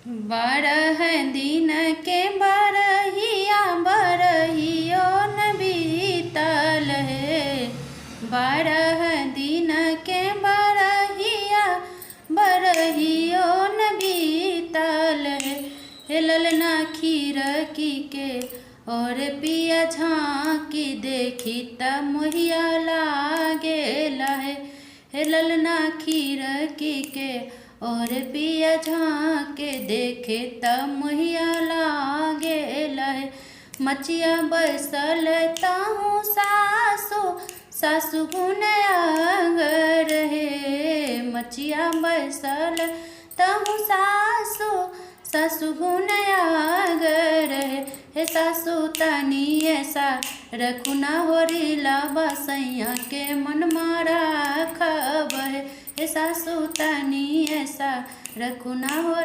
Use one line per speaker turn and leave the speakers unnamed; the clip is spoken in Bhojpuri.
बारह दिन के बरहिया बरहियो न बीतल है। 12 दिन के बरहिया बरहियो न बीतल है। हे ललना खीरकी के और पिया झाँकी देखी त मोहिया लागेला है। हे ललना खीरकी के और पिया झाँके देखे त मोहिया लागेला है। मचिया बैसल ताहू सासू गुनयागर है। मचिया बैसल ताहू सासू गुनयागर है। हे सासू तनी ऐसा रखुना होरिला बसैया के मन मारा खब है। हे सासू तनी ऐसा रखुना हो